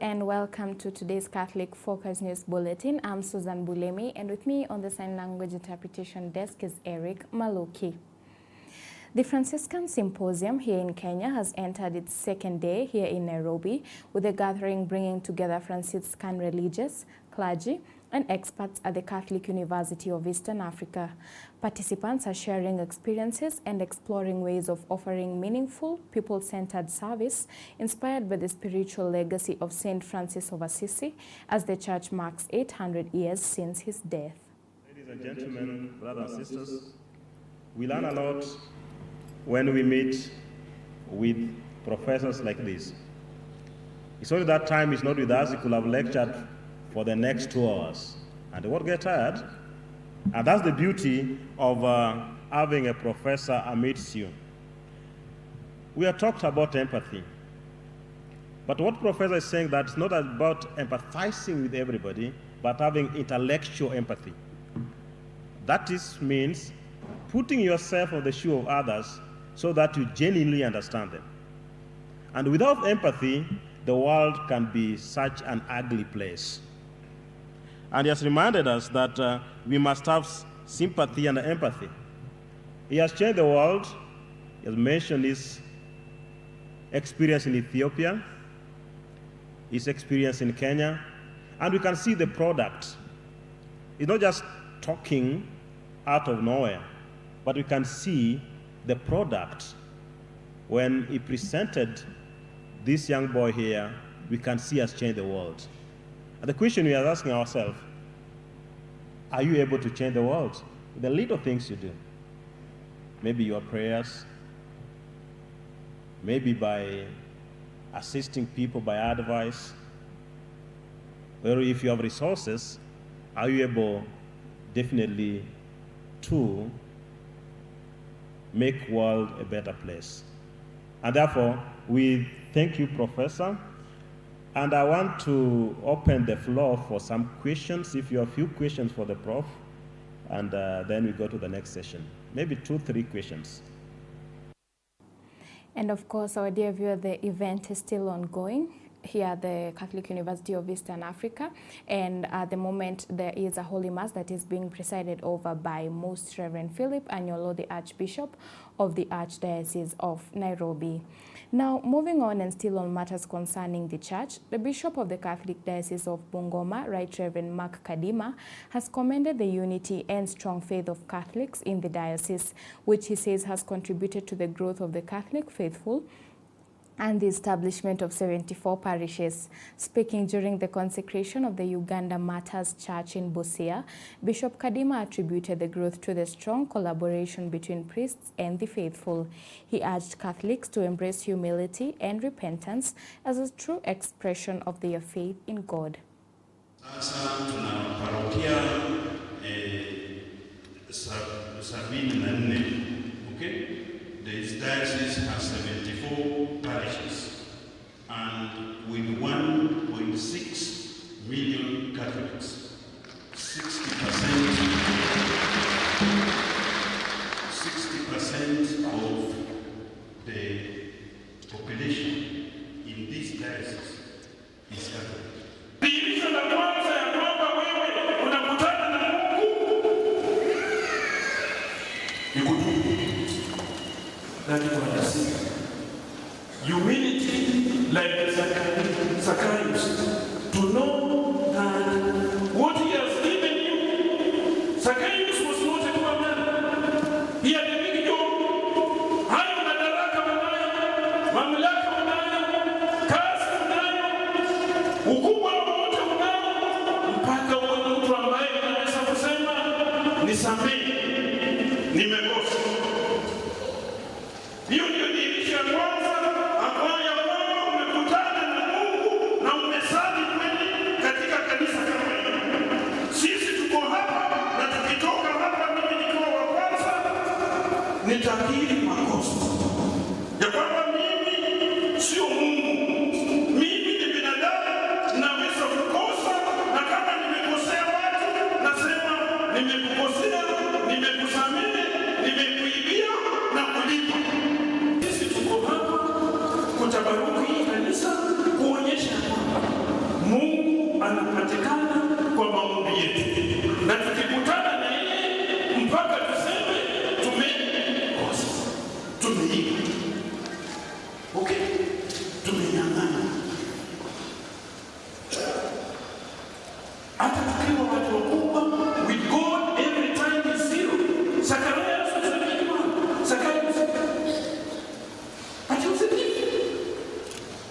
and welcome to today's Catholic Focus News Bulletin. I'm Susan Bulemi, and with me on the Sign Language Interpretation Desk is Eric Maluki. The Franciscan Symposium here in Kenya has entered its second day here in Nairobi, with the gathering bringing together Franciscan religious, clergy, and experts at the Catholic University of Eastern Africa. Participants are sharing experiences and exploring ways of offering meaningful, people-centered service inspired by the spiritual legacy of Saint Francis of Assisi as the Church marks 800 years since his death. Ladies and gentlemen, brothers and sisters, we learn a lot when we meet with professors like this. It's only that time is not with us, he could have lectured for the next 2 hours, and they won't get tired. And that's the beauty of having a professor amidst you. We have talked about empathy, but what professor is saying that it's not about empathizing with everybody, but having intellectual empathy. That means putting yourself on the shoe of others so that you genuinely understand them. And without empathy, the world can be such an ugly place. And he has reminded us that we must have sympathy and empathy. He has changed the world. He has mentioned his experience in Ethiopia, his experience in Kenya, and we can see the product. He's not just talking out of nowhere, but we can see the product. When he presented this young boy here, we can see has changed the world. And the question we are asking ourselves, are you able to change the world? The little things you do. Maybe your prayers, maybe by assisting people by advice, or if you have resources, are you able definitely to make the world a better place? And therefore, we thank you, Professor. And I want to open the floor for some questions, if you have a few questions for the Prof, and then we go to the next session. Maybe 2-3 questions. And of course, our dear viewer, the event is still ongoing here at the Catholic University of Eastern Africa, and at the moment there is a Holy Mass that is being presided over by Most Reverend Philip Anyolo, the Archbishop of the Archdiocese of Nairobi. Now, moving on and still on matters concerning the Church, the Bishop of the Catholic Diocese of Bungoma, Right Reverend Mark Kadima, has commended the unity and strong faith of Catholics in the diocese, which he says has contributed to the growth of the Catholic faithful and the establishment of 74 parishes. Speaking during the consecration of the Uganda Martyrs Church in Busia, Bishop Kadima attributed the growth to the strong collaboration between priests and the faithful. He urged Catholics to embrace humility and repentance as a true expression of their faith in God. Sasa tuna parokia 74, okay? The diocese has 74 parishes and with 1.6 million Catholics, 60% of the population in this diocese is Catholic. Humility, like Zacchaeus, to know that what he has given you, Zacchaeus was not a poor man. He had a big job. Hayo madaraka unayo, mamlaka unayo, kazi unayo, ukubwa wote unayo, mpaka uwe mtu ambaye unaweza kusema nisamehe, nimekosa. Hiyo ndio dirisha ya kwanza ambayo umekutana na Mungu na umesali kweli katika kanisa kama hili. Sisi tuko hapa na tukitoka hapa, mimi nikiwa wa kwanza nitakiri makosa ya kwamba mimi sio Mungu, mimi ni binadamu, naweza kukosa, na kama nimekosea watu nasema nimekukosea, nimekusamehe, nimekuibia na kulipa. anapatikana kwa maombi yetu, na tukikutana na yeye mpaka tuseme tumekosa, tumeiba, okay, tumenyang'ana. Hata tukiwa watu wakubwa, with God every time is zero. Zakaria but you see,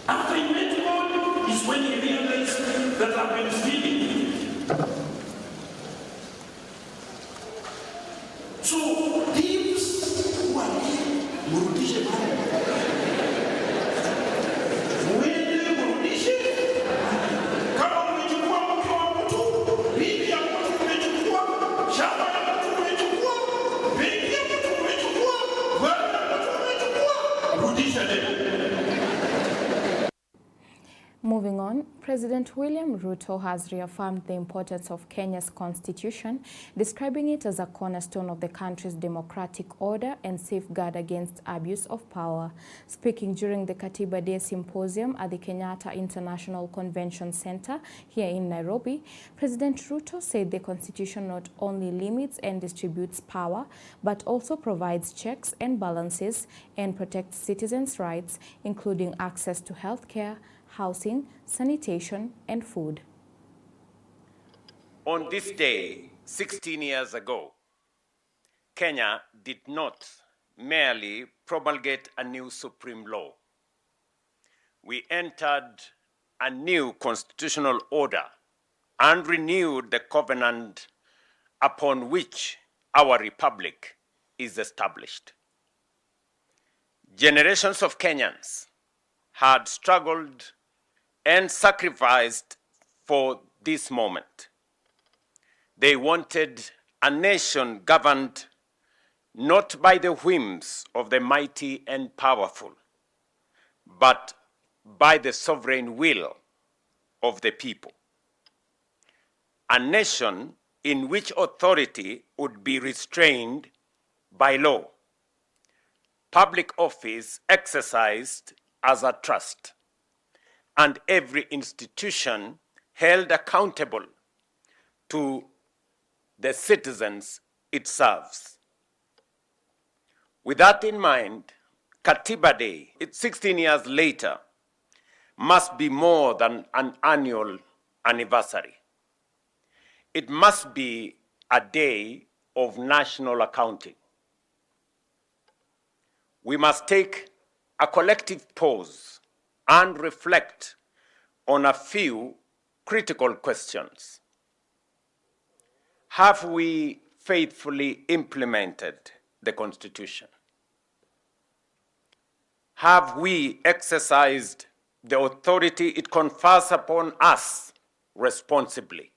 after he met God is when he realized that I've been stealing. So thieves who are here, murudishe mali. Mwende murudishe mali. Kama umechukua mke wa mtu, bibi ya mtu umechukua, shamba ya mtu umechukua, benki ya mtu umechukua, gari ya mtu umechukua, rudisha leo. Moving on, President William Ruto has reaffirmed the importance of Kenya's constitution, describing it as a cornerstone of the country's democratic order and safeguard against abuse of power. Speaking during the Katiba Day Symposium at the Kenyatta International Convention Center here in Nairobi, President Ruto said the constitution not only limits and distributes power, but also provides checks and balances and protects citizens' rights, including access to health care, housing, sanitation, and food. On this day, 16 years ago, Kenya did not merely promulgate a new supreme law. We entered a new constitutional order and renewed the covenant upon which our republic is established. Generations of Kenyans had struggled and sacrificed for this moment. They wanted a nation governed not by the whims of the mighty and powerful, but by the sovereign will of the people. A nation in which authority would be restrained by law, public office exercised as a trust, and every institution held accountable to the citizens it serves. With that in mind, Katiba Day, 16 years later, must be more than an annual anniversary. It must be a day of national accounting. We must take a collective pause and reflect on a few critical questions. Have we faithfully implemented the Constitution? Have we exercised the authority it confers upon us responsibly?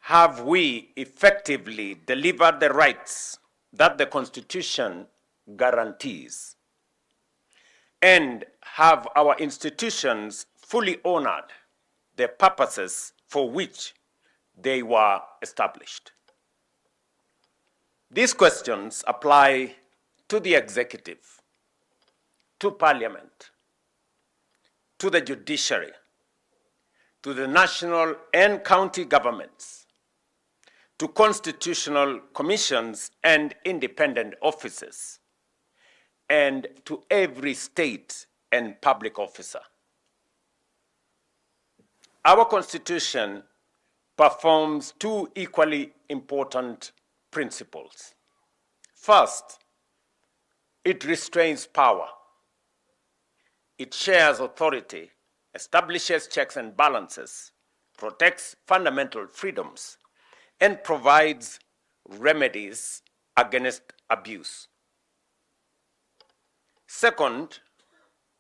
Have we effectively delivered the rights that the Constitution guarantees? And have our institutions fully honored the purposes for which they were established? These questions apply to the executive, to Parliament, to the judiciary, to the national and county governments, to constitutional commissions and independent offices, and to every state and public officer. Our Constitution performs two equally important principles. First, it restrains power. It shares authority, establishes checks and balances, protects fundamental freedoms, and provides remedies against abuse. Second,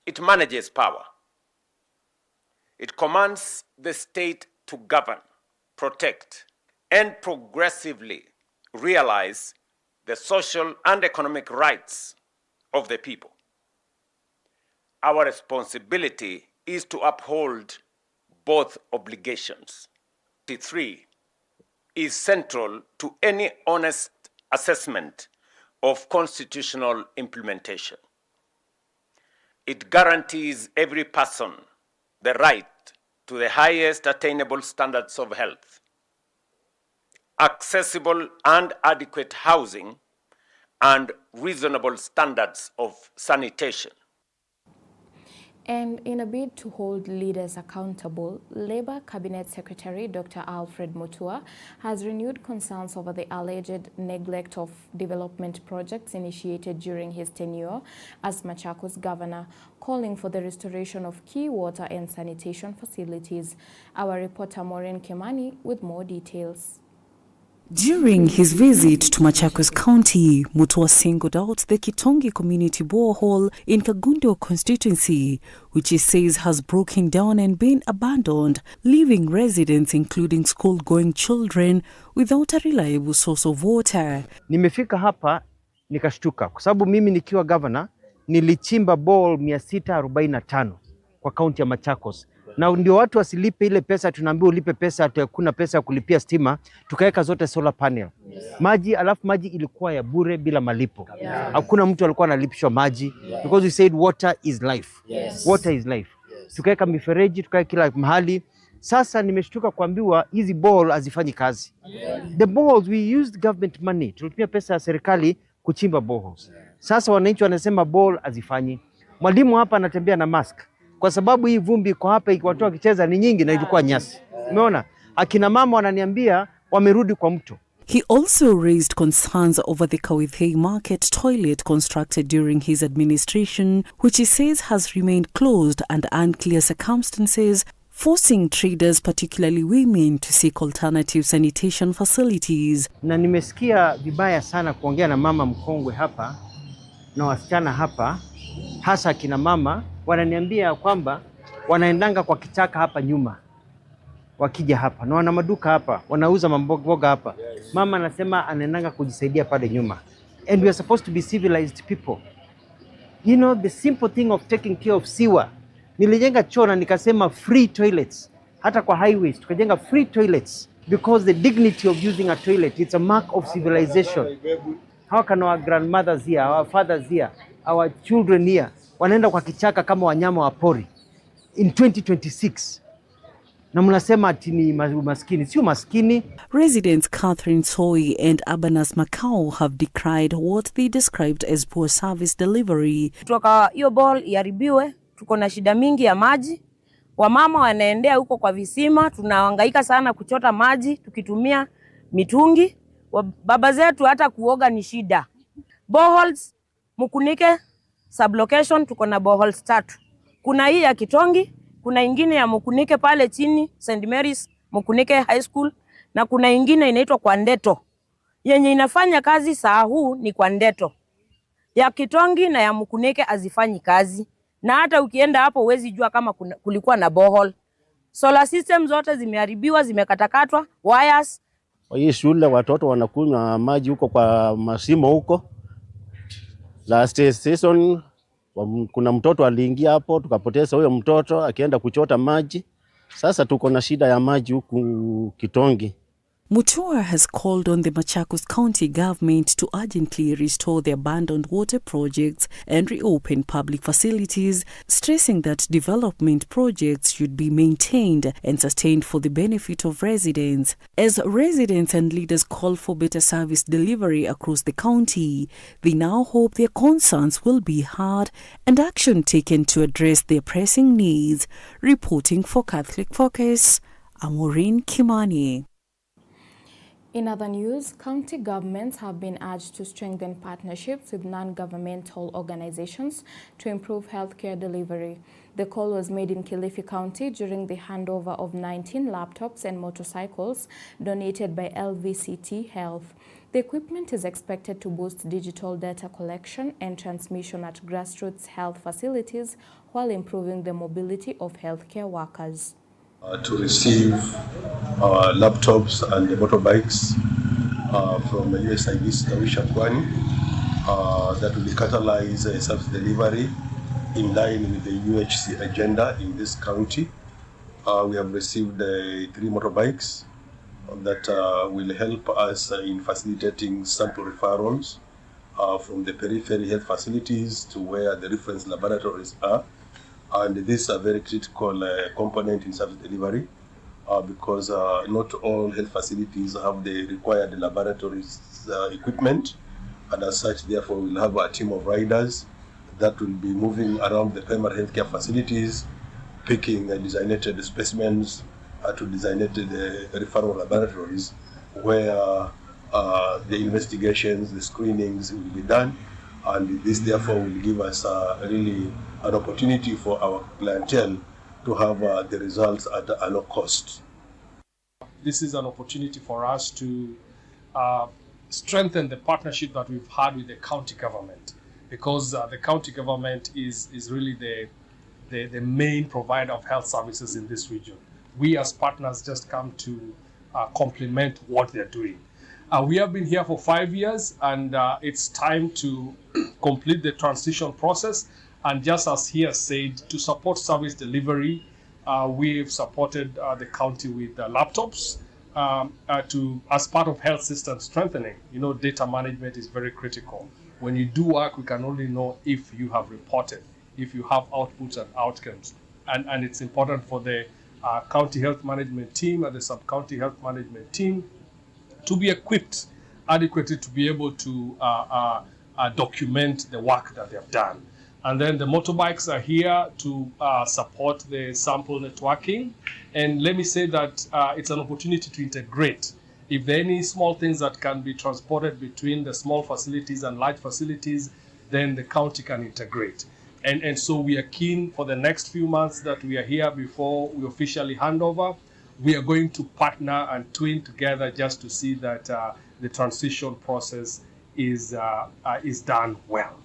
it manages power. It commands the state to govern, protect, and progressively realize the social and economic rights of the people. Our responsibility is to uphold both obligations. 3 is central to any honest assessment of constitutional implementation. It guarantees every person the right to the highest attainable standards of health, accessible and adequate housing, and reasonable standards of sanitation. And in a bid to hold leaders accountable, Labour Cabinet Secretary Dr. Alfred Mutua has renewed concerns over the alleged neglect of development projects initiated during his tenure as Machakos governor, calling for the restoration of key water and sanitation facilities. Our reporter Maureen Kimani with more details. During his visit to Machakos County, Mutua singled out the Kitongi Community Borehole in Kagundo constituency, which he says has broken down and been abandoned, leaving residents, including school-going children, without a reliable source of water. Nimefika hapa nikashtuka kwa sababu mimi nikiwa governor nilichimba bore 645 kwa kaunti ya Machakos. Na ndio watu wasilipe ile pesa, tunaambiwa ulipe pesa, hakuna pesa ya kulipia stima, tukaweka zote solar panel. Maji, alafu maji ilikuwa ya bure bila malipo. Hakuna mtu alikuwa analipishwa maji because we said water is life. Water is life. Tukaweka mifereji, tukaweka kila mahali. Sasa nimeshtuka kuambiwa hizi bore hazifanyi kazi. The boreholes, we used government money. Tulitumia pesa ya serikali kuchimba boreholes. Sasa wananchi wanasema bore hazifanyi. Mwalimu hapa anatembea na mask. Kwa sababu hii vumbi iko hapa, watu wakicheza ni nyingi na ilikuwa nyasi. Umeona? Akina mama wananiambia wamerudi kwa mto. He also raised concerns over the Kawithei Market toilet constructed during his administration, which he says has remained closed under unclear circumstances, forcing traders, particularly women, to seek alternative sanitation facilities. Na nimesikia vibaya sana kuongea na mama mkongwe hapa na wasichana hapa, hasa kina mama wananiambia kwamba wanaendanga kwa kichaka hapa nyuma wakija hapa na wana maduka hapa, wanauza mamboga hapa. Mama anasema anaendanga kujisaidia pale nyuma. And we are supposed to be civilized people. You know, the simple thing of taking care of sewer. Nilijenga choo na nikasema free toilets. Hata kwa highways tukajenga free toilets because the dignity of using a toilet, it's a mark of civilization. How can our grandmothers here, our fathers here, our children here wanaenda kwa kichaka kama wanyama wa pori in 2026? Na mnasema ati ni maskini. Sio maskini. Residents Catherine Soy and Abanas Macau have decried what they described as poor service delivery. Kutoka hiyo ball iharibiwe, tuko na shida mingi ya maji. Wamama wanaendea huko kwa visima, tunahangaika sana kuchota maji tukitumia mitungi. Baba zetu hata kuoga ni shida. Boreholes Mukunike sublocation tuko na boreholes 3. Kuna hii ya Kitongi, kuna ingine ya Mukunike pale chini St Mary's Mukunike High School, na kuna ingine inaitwa Kwandeto. Yenye inafanya kazi saa huu ni Kwandeto. Ya Kitongi na ya Mukunike hazifanyi kazi. Na hata ukienda hapo huwezi jua kama kulikuwa na borehole. Solar system zote zimeharibiwa, zimekatakatwa, wires. Hii shule watoto wanakunywa maji huko kwa masimo huko. Last season kuna mtoto aliingia hapo, tukapoteza huyo mtoto akienda kuchota maji. Sasa tuko na shida ya maji huku Kitongi. Mutua has called on the Machakos County government to urgently restore the abandoned water projects and reopen public facilities, stressing that development projects should be maintained and sustained for the benefit of residents. As residents and leaders call for better service delivery across the county, they now hope their concerns will be heard and action taken to address their pressing needs. Reporting for Catholic Focus, I'm Maureen Kimani. In other news, county governments have been urged to strengthen partnerships with non-governmental organizations to improve healthcare delivery. The call was made in Kilifi County during the handover of 19 laptops and motorcycles donated by LVCT Health. The equipment is expected to boost digital data collection and transmission at grassroots health facilities while improving the mobility of healthcare workers. To receive laptops and motorbikes from the USAID Tawisha Kwani that will catalyze service delivery in line with the UHC agenda in this county. We have received 3 motorbikes that will help us in facilitating sample referrals from the periphery health facilities to where the reference laboratories are. And this is a very critical component in service delivery because not all health facilities have the required laboratories equipment, and as such, therefore, we'll have a team of riders that will be moving around the primary healthcare facilities, picking designated specimens to designated referral laboratories where the investigations, the screenings will be done, and this therefore will give us really an opportunity for our clientele to have the results at a low cost. This is an opportunity for us to strengthen the partnership that we've had with the county government, because the county government is really the main provider of health services in this region. We as partners just come to complement what they're doing. We have been here for 5 years, and it's time to complete the transition process. And just as he has said, to support service delivery, we've supported the county with laptops as part of health system strengthening. You know, data management is very critical. When you do work, we can only know if you have reported, if you have outputs and outcomes. And it's important for the county health management team and the sub-county health management team to be equipped adequately to be able to document the work that they have done. And then the motorbikes are here to support the sample networking. And let me say that it's an opportunity to integrate. If there are any small things that can be transported between the small facilities and large facilities, then the county can integrate. And so we are keen for the next few months that we are here before we officially hand over. We are going to partner and twin together just to see that the transition process is done well.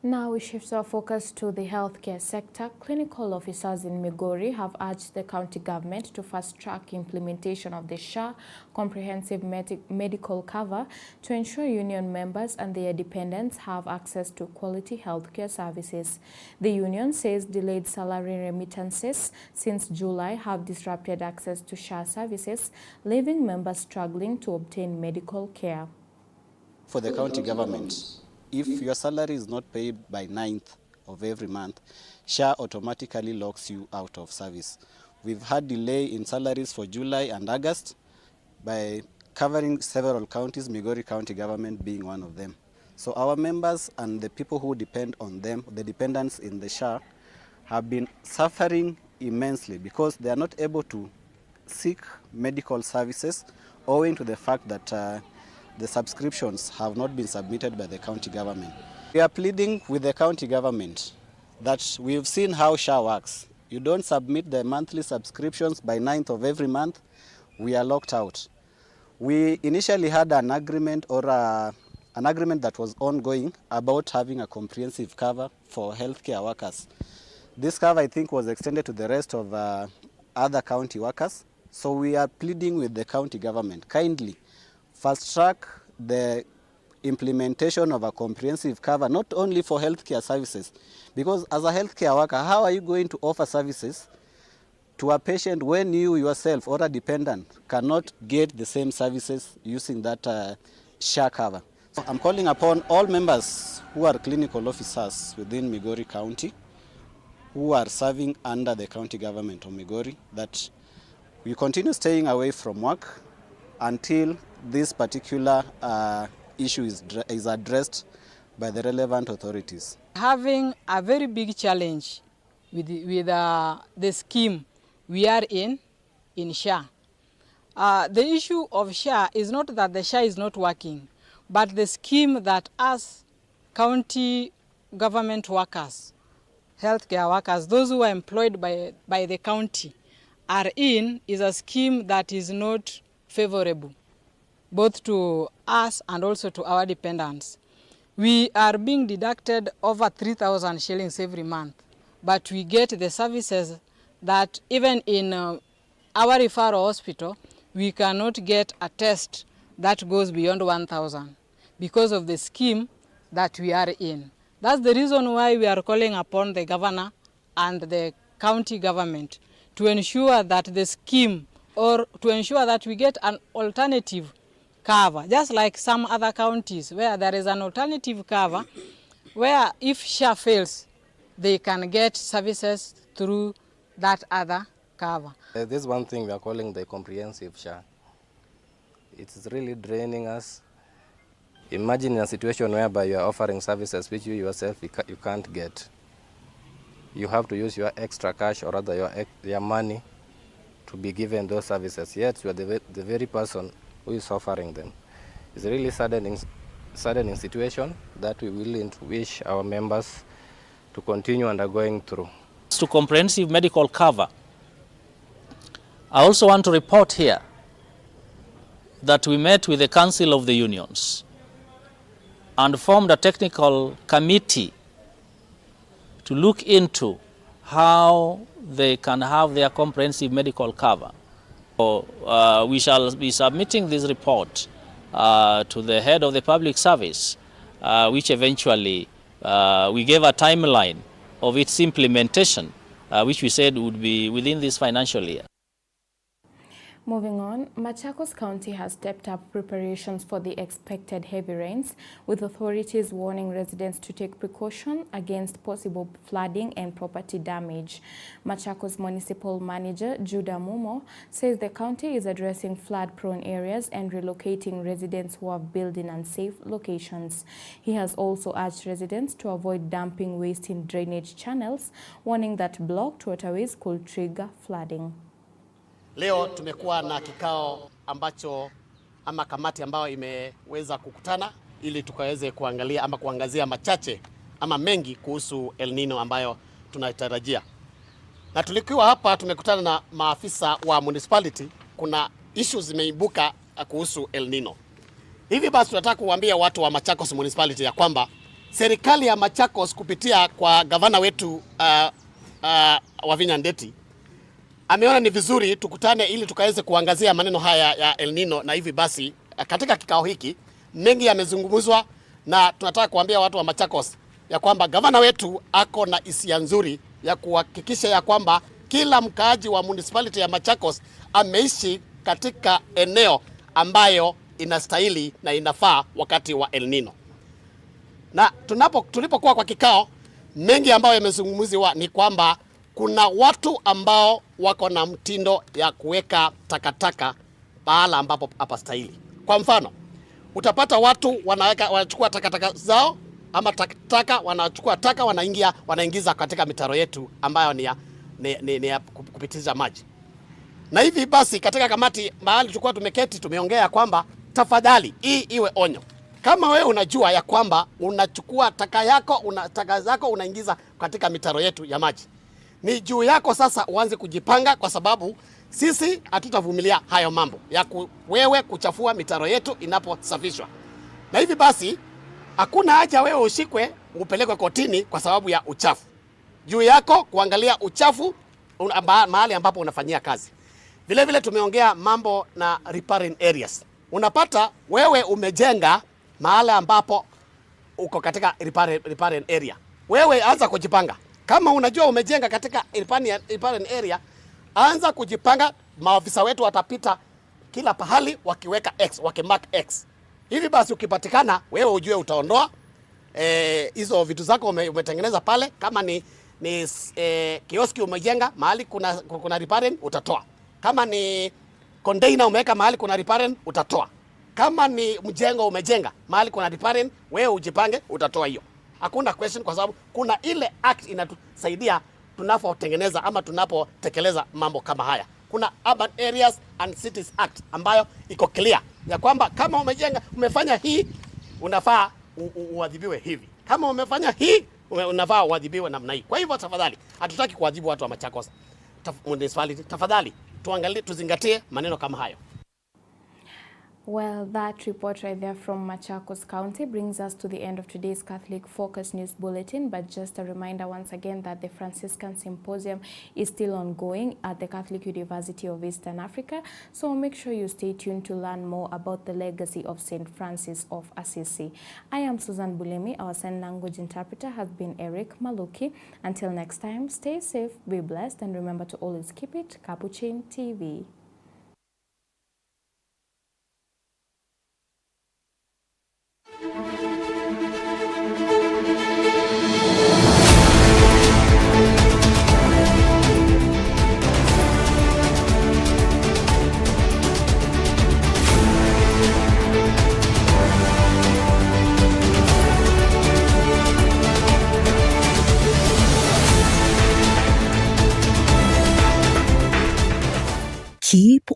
Now we shift our focus to the healthcare sector. Clinical officers in Migori have urged the county government to fast-track implementation of the SHA comprehensive medical cover to ensure union members and their dependents have access to quality healthcare services. The union says delayed salary remittances since July have disrupted access to SHA services, leaving members struggling to obtain medical care. For the county government, if your salary is not paid by 9th of every month, SHA automatically locks you out of service. We've had delay in salaries for July and August by covering several counties, Migori County government being one of them. So our members and the people who depend on them, the dependents in the SHA, have been suffering immensely because they are not able to seek medical services owing to the fact that the subscriptions have not been submitted by the county government. We are pleading with the county government that we've seen how SHA works. You don't submit the monthly subscriptions by 9th of every month, we are locked out. We initially had an agreement an agreement that was ongoing about having a comprehensive cover for healthcare workers. This cover, I think, was extended to the rest of other county workers. So we are pleading with the county government, kindly fast-track the implementation of a comprehensive cover, not only for healthcare services, because as a healthcare worker, how are you going to offer services to a patient when you yourself or a dependent cannot get the same services using that SHA cover? So I'm calling upon all members who are clinical officers within Migori County, who are serving under the county government of Migori, that we continue staying away from work until this particular issue is addressed by the relevant authorities. Having a very big challenge with the scheme we are in SHA. The issue of SHA is not that the SHA is not working, but the scheme that us county government workers, healthcare workers, those who are employed by the county are in, is a scheme that is not favorable, both to us and also to our dependents. We are being deducted over 3,000 shillings every month, but we get the services that even in our referral hospital, we cannot get a test that goes beyond 1,000 because of the scheme that we are in. That's the reason why we are calling upon the governor and the county government to ensure that the scheme, or to ensure that we get an alternative cover, just like some other counties where there is an alternative cover, where if SHA fails, they can get services through that other cover. This one thing we are calling the comprehensive SHA. It's really draining us. Imagine a situation whereby you are offering services which you yourself you can't get. You have to use your extra cash or rather your money to be given those services, yet you are the very person who is offering them. It's a really saddening situation that we will wish our members to continue undergoing through. To comprehensive medical cover, I also want to report here that we met with the Council of the Unions and formed a technical committee to look into how they can have their comprehensive medical cover. So, we shall be submitting this report to the head of the public service, which eventually we gave a timeline of its implementation, which we said would be within this financial year. Moving on, Machakos County has stepped up preparations for the expected heavy rains, with authorities warning residents to take precaution against possible flooding and property damage. Machakos Municipal Manager Judah Mumo says the county is addressing flood-prone areas and relocating residents who have built in unsafe locations. He has also urged residents to avoid dumping waste in drainage channels, warning that blocked waterways could trigger flooding. Leo tumekuwa na kikao ambacho ama kamati ambayo imeweza kukutana ili tukaweze kuangalia ama kuangazia machache ama mengi kuhusu El Nino ambayo tunatarajia. Na tulikuwa hapa tumekutana na maafisa wa municipality, kuna issues zimeibuka kuhusu El Nino. Hivi basi tunataka kuambia watu wa Machakos municipality ya kwamba serikali ya Machakos kupitia kwa gavana wetu Wavinya Ndeti ameona ni vizuri tukutane ili tukaweze kuangazia maneno haya ya El Nino, na hivi basi katika kikao hiki mengi yamezungumzwa, na tunataka kuambia watu wa Machakos ya kwamba gavana wetu ako na hisia nzuri ya kuhakikisha ya kwamba kila mkaaji wa municipality ya Machakos ameishi katika eneo ambayo inastahili na inafaa wakati wa El Nino. Na tulipokuwa kwa kikao, mengi ambayo yamezungumziwa ni kwamba kuna watu ambao wako na mtindo ya kuweka takataka pahala ambapo hapastahili. Kwa mfano, utapata watu wanachukua takataka zao ama takataka wanachukua taka wanaingiza katika mitaro yetu ambayo ni ya kupitisha maji. Na hivi basi katika kamati mahali tulikuwa tumeketi tumeongea kwamba tafadhali hii iwe onyo. Kama wewe unajua ya kwamba unachukua taka zako unaingiza katika mitaro yetu ya maji, ni juu yako sasa uanze kujipanga, kwa sababu sisi hatutavumilia hayo mambo ya wewe kuchafua mitaro yetu inaposafishwa. Na hivi basi hakuna haja wewe ushikwe upelekwe kotini kwa sababu ya uchafu. Juu yako kuangalia uchafu mahali ambapo unafanyia kazi. Vile vile tumeongea mambo na riparian areas. Unapata wewe umejenga mahali ambapo uko katika riparian area. Wewe anza kujipanga. Kama unajua umejenga katika riparian area, anza kujipanga. Maafisa wetu watapita kila pahali wakiweka X, wakimark X. Hivi basi ukipatikana, wewe ujue utaondoa hizo vitu zako umetengeneza pale. Kama ni kioski umejenga mahali kuna riparian, utatoa. Kama ni container umeweka mahali kuna riparian, utatoa. Kama ni mjengo umejenga mahali kuna riparian, wewe ujipange, utatoa hiyo. Hakuna question, kwa sababu kuna ile act inatusaidia tunapotengeneza ama tunapotekeleza mambo kama haya. Kuna Urban Areas and Cities Act ambayo iko clear ya kwamba kama umefanya hii unafaa uadhibiwe hivi. Kama umefanya hii unafaa uadhibiwe namna hii. Kwa hivyo tafadhali, hatutaki kuadhibu watu wa Machakos municipality. Tafadhali tuangalie, tuzingatie maneno kama hayo. Well, that report right there from Machakos County brings us to the end of today's Catholic Focus News Bulletin. But just a reminder once again that the Franciscan Symposium is still ongoing at the Catholic University of Eastern Africa. So make sure you stay tuned to learn more about the legacy of St. Francis of Assisi. I am Susan Bulemi. Our sign language interpreter has been Eric Maluki. Until next time, stay safe, be blessed, and remember to always keep it Capuchin TV.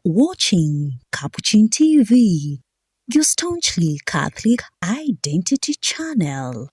watching Capuchin TV, your staunchly Catholic identity channel.